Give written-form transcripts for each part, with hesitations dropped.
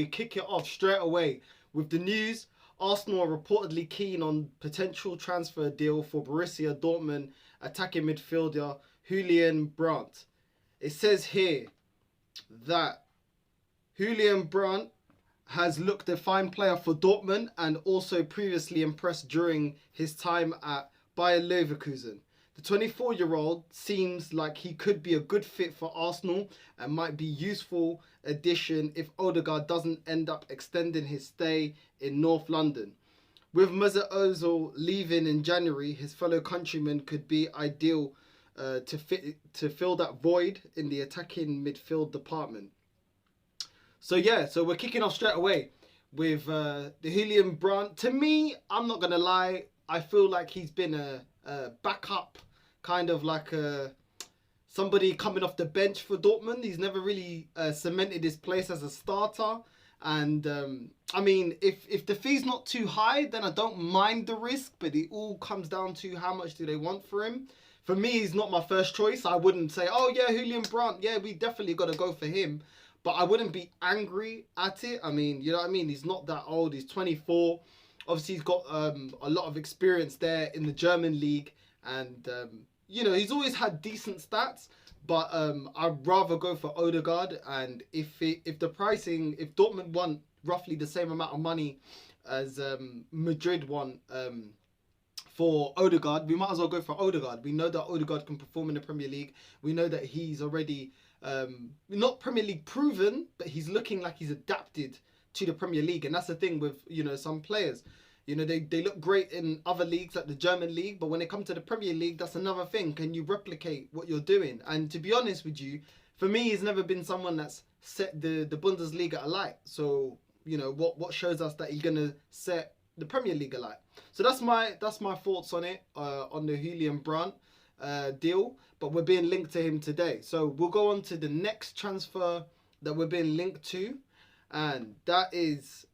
we kick it off straight away with the news. Arsenal are reportedly keen on potential transfer deal for Borussia Dortmund attacking midfielder Julian Brandt. It says here that Julian Brandt has looked a fine player for Dortmund and also previously impressed during his time at Bayer Leverkusen. The 24-year-old seems like he could be a good fit for Arsenal and might be useful addition if Odegaard doesn't end up extending his stay in North London. With Mesut Ozil leaving in January, his fellow countryman could be ideal to fill that void in the attacking midfield department. So we're kicking off straight away with the Julian Brandt. To me, I'm not gonna lie, I feel like he's been a backup, kind of like somebody coming off the bench for Dortmund. He's never really cemented his place as a starter. And I mean, if the fee's not too high, then I don't mind the risk. But it all comes down to how much do they want for him. For me, he's not my first choice. I wouldn't say, oh yeah, Julian Brandt, yeah, we definitely got to go for him. But I wouldn't be angry at it. I mean, you know what I mean? He's not that old. He's 24. Obviously, he's got a lot of experience there in the German league. And, you know, he's always had decent stats. But I'd rather go for Odegaard. And if the pricing, if Dortmund want roughly the same amount of money as Madrid want for Odegaard, we might as well go for Odegaard. We know that Odegaard can perform in the Premier League. We know that he's already not Premier League proven, but he's looking like he's adapted to the Premier League. And that's the thing with, you know, some players. You know, they look great in other leagues like the German league, but when it comes to the Premier League, that's another thing. Can you replicate what you're doing? And to be honest with you, for me, he's never been someone that's set the Bundesliga alight. So, you know, what shows us that he's going to set the Premier League alight? So that's my thoughts on it, on the Julian Brandt deal. But we're being linked to him today. So we'll go on to the next transfer that we're being linked to. And that is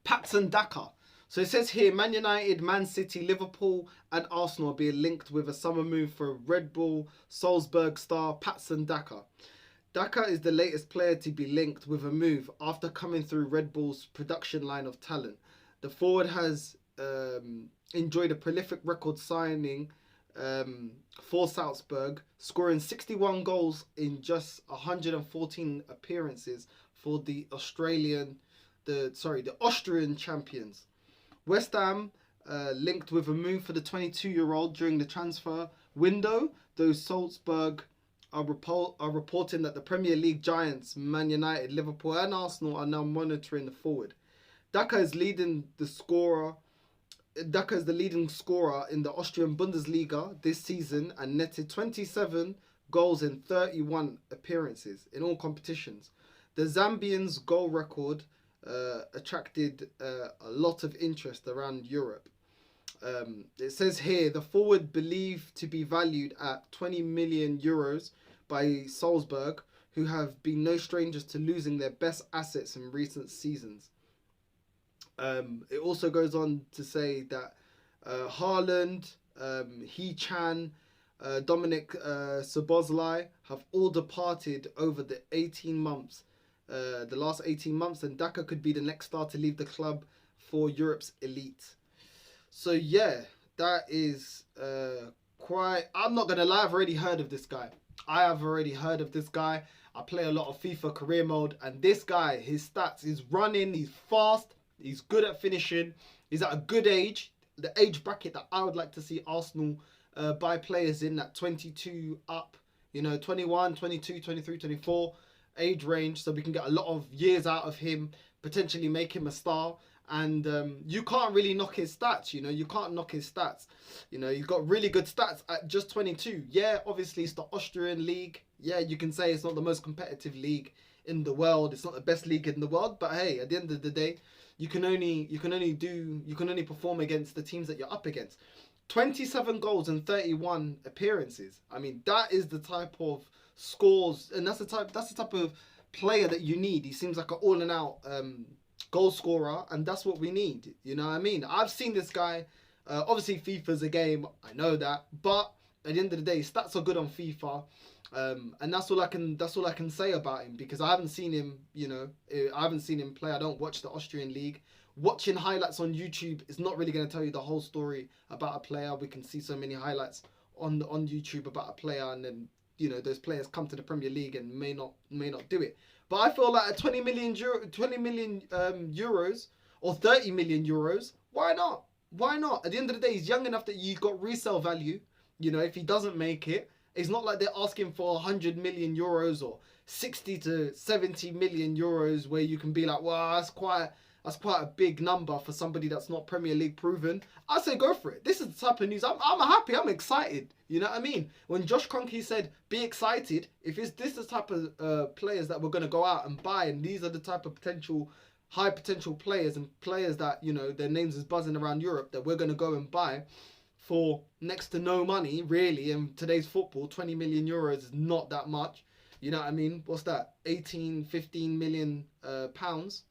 Patson Daka. So it says here, Man United, Man City, Liverpool and Arsenal are being linked with a summer move for Red Bull Salzburg star Patson Daka. Daka is the latest player to be linked with a move after coming through Red Bull's production line of talent. The forward has enjoyed a prolific record signing for Salzburg, scoring 61 goals in just 114 appearances for the Austrian champions. West Ham linked with a move for the 22-year-old during the transfer window, though Salzburg are reporting that the Premier League giants Man United, Liverpool and Arsenal are now monitoring the forward. Daka is the leading scorer in the Austrian Bundesliga this season and netted 27 goals in 31 appearances in all competitions. The Zambian's goal record attracted a lot of interest around Europe. It says here, the forward believed to be valued at 20 million euros by Salzburg, who have been no strangers to losing their best assets in recent seasons. It also goes on to say that Haaland, He-Chan, Dominic Szoboszlai have all departed over the last 18 months, and Daka could be the next star to leave the club for Europe's elite. So yeah, that is I'm not going to lie, I've already heard of this guy. I play a lot of FIFA career mode, and this guy, his stats, he's running, he's fast, he's good at finishing, he's at a good age, the age bracket that I would like to see Arsenal buy players in, that 22 up, you know, 21, 22, 23, 24 age range, so we can get a lot of years out of him, potentially make him a star. And you can't really knock his stats, you know, he's got really good stats at just 22. Yeah, obviously it's the Austrian league. Yeah, you can say it's not the most competitive league in the world, it's not the best league in the world, but hey, at the end of the day, you can only perform against the teams that you're up against. 27 goals and 31 appearances. I mean, that is the type of scores, and that's the type of player that you need. He seems like an all and out goal scorer, and that's what we need. You know what I mean? I've seen this guy. Obviously, FIFA's a game. I know that, but At the end of the day, stats are good on FIFA. And that's all I can say about him, because I haven't seen him, I haven't seen him play. I don't watch the Austrian league. Watching highlights on YouTube is not really going to tell you the whole story about a player. We can see so many highlights on YouTube about a player, and then those players come to the Premier League and may not do it. But I feel like at 20 million euros or 30 million euros, why not? Why not? At the end of the day, he's young enough that you've got resale value. If he doesn't make it, it's not like they're asking for 100 million euros or 60 to 70 million euros, where you can be like, well, that's quite a big number for somebody that's not Premier League proven. I say go for it. This is the type of news. I'm happy. I'm excited. You know what I mean? When Josh Kroenke said, be excited, if this is the type of players that we're going to go out and buy, and these are the type of high potential players, and players that, their names is buzzing around Europe, that we're going to go and buy for next to no money, really. In today's football, 20 million euros is not that much. You know what I mean? What's that? 15 million pounds.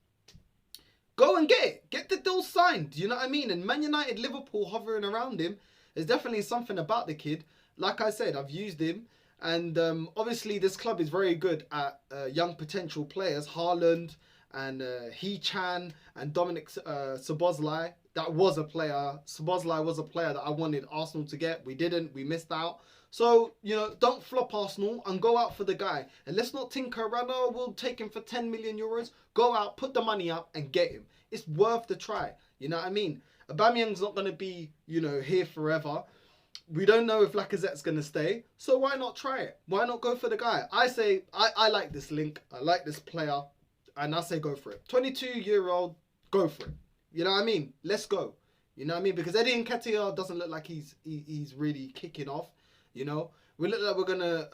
Go and get it. Get the deal signed. You know what I mean? And Man United, Liverpool hovering around him. There's definitely something about the kid. Like I said, I've used him. And obviously this club is very good at young potential players. Haaland and He-Chan and Dominic Szoboszlai. That was a player. Szoboszlai was a player that I wanted Arsenal to get. We didn't. We missed out. So, don't flop Arsenal and go out for the guy. And let's not tinker around, oh, we'll take him for 10 million euros. Go out, put the money up and get him. It's worth the try. You know what I mean? Aubameyang's not going to be, here forever. We don't know if Lacazette's going to stay. So why not try it? Why not go for the guy? I say, I like this link. I like this player. And I say go for it. 22-year-old, go for it. You know what I mean? Let's go. You know what I mean? Because Eddie Nketiah doesn't look like he's really kicking off. We look like we're gonna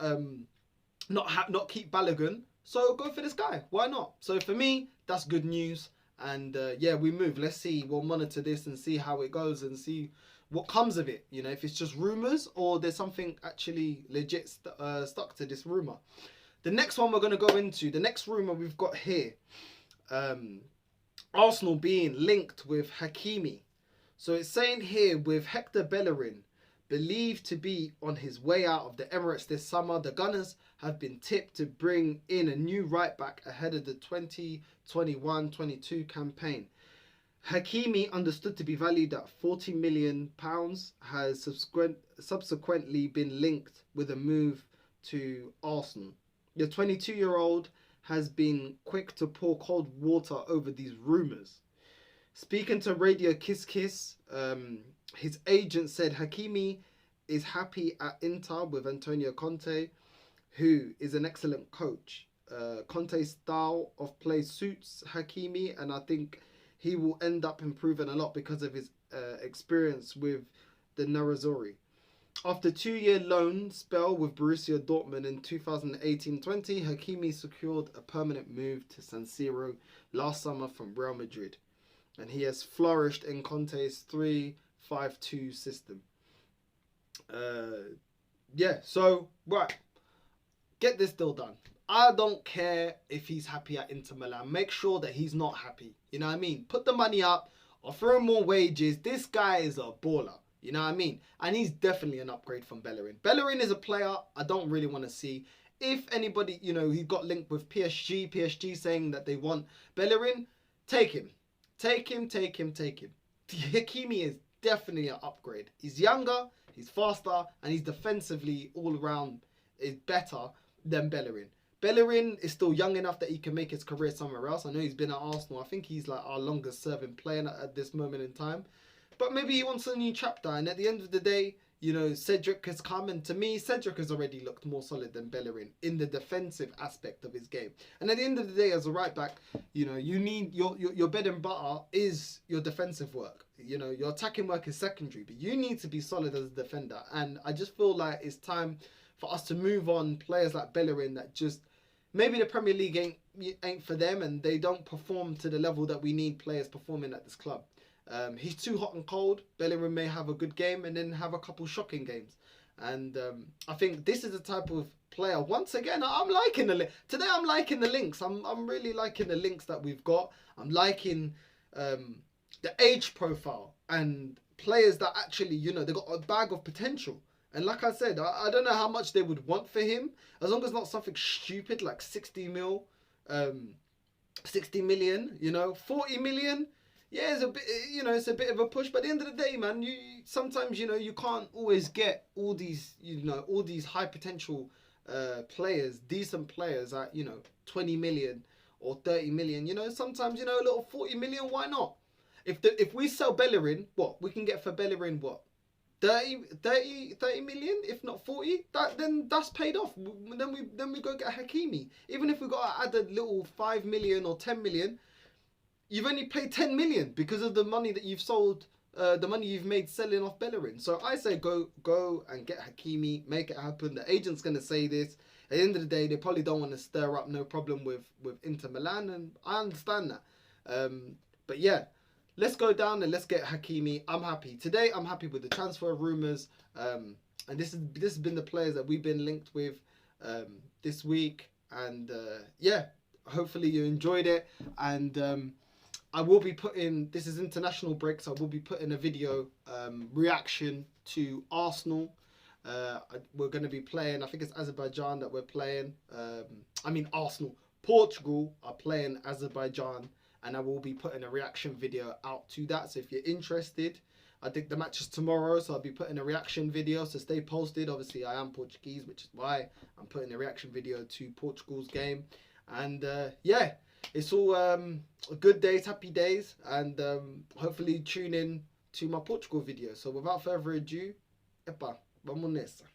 not keep Balogun, so go for this guy. Why not? So for me, that's good news. And yeah, we move. Let's see. We'll monitor this and see how it goes and see what comes of it. If it's just rumours or there's something actually legit stuck to this rumour. The next one we're gonna go into, the next rumour we've got here, Arsenal being linked with Hakimi. So it's saying here with Hector Bellerin believed to be on his way out of the Emirates this summer, the Gunners have been tipped to bring in a new right back ahead of the 2021-22 campaign. Hakimi, understood to be valued at £40 million, has subsequently been linked with a move to Arsenal. The 22-year-old has been quick to pour cold water over these rumours. Speaking to Radio Kiss Kiss, his agent said Hakimi is happy at Inter with Antonio Conte, who is an excellent coach. Conte's style of play suits Hakimi, and I think he will end up improving a lot because of his experience with the Nerazzurri. After a 2-year loan spell with Borussia Dortmund in 2018-20, Hakimi secured a permanent move to San Siro last summer from Real Madrid, and he has flourished in Conte's 3-5-2 system. Yeah, so, right. Get this deal done. I don't care if he's happy at Inter Milan. Make sure that he's not happy. You know what I mean? Put the money up, offer him more wages. This guy is a baller. You know what I mean? And he's definitely an upgrade from Bellerin. Bellerin is a player I don't really want to see. If anybody, he got linked with PSG saying that they want Bellerin, take him. Take him. Hakimi is definitely an upgrade. He's younger, he's faster, and he's defensively all around is better than Bellerin. Bellerin is still young enough that he can make his career somewhere else. I know he's been at Arsenal. I think he's like our longest serving player at this moment in time. But maybe he wants a new chapter. And at the end of the day, Cedric has come. And to me, Cedric has already looked more solid than Bellerin in the defensive aspect of his game. And at the end of the day, as a right back, you need your bread and butter is your defensive work. Your attacking work is secondary. But you need to be solid as a defender. And I just feel like it's time for us to move on players like Bellerin that just... Maybe the Premier League ain't for them and they don't perform to the level that we need players performing at this club. He's too hot and cold. Bellerin may have a good game and then have a couple shocking games. And I think this is the type of player. Once again, I'm liking the link. Today I'm liking the links. I'm really liking the links that we've got. I'm liking the age profile and players that actually, they've got a bag of potential. And like I said, I don't know how much they would want for him, as long as not something stupid like 60 mil, 60 million, 40 million. Yeah, it's a bit, it's a bit of a push. But at the end of the day, man, you sometimes, you can't always get all these, all these high potential players, decent players at, 20 million or 30 million. Sometimes, a little 40 million, why not? If we sell Bellerin, what? We can get for Bellerin, what? 30 million, if not 40, then that's paid off. Then we go get Hakimi. Even if we got to add a little 5 million or 10 million, you've only paid 10 million because of the money that you've sold, the money you've made selling off Bellerin. So I say go and get Hakimi, make it happen. The agent's going to say this. At the end of the day, they probably don't want to stir up no problem with Inter Milan, and I understand that. But yeah, let's go down and let's get Hakimi. I'm happy. Today, I'm happy with the transfer rumours. And this has been the players that we've been linked with this week. And yeah, hopefully you enjoyed it. And I will be putting, this is international break, so I will be putting a video reaction to Arsenal. We're going to be playing, I think it's Azerbaijan that we're playing. Arsenal. Portugal are playing Azerbaijan, and I will be putting a reaction video out to that. So if you're interested, I think the match is tomorrow, so I'll be putting a reaction video, so stay posted. Obviously, I am Portuguese, which is why I'm putting a reaction video to Portugal's game. And yeah, it's all good days, happy days, and hopefully tune in to my Portugal video. So without further ado, vamos nessa.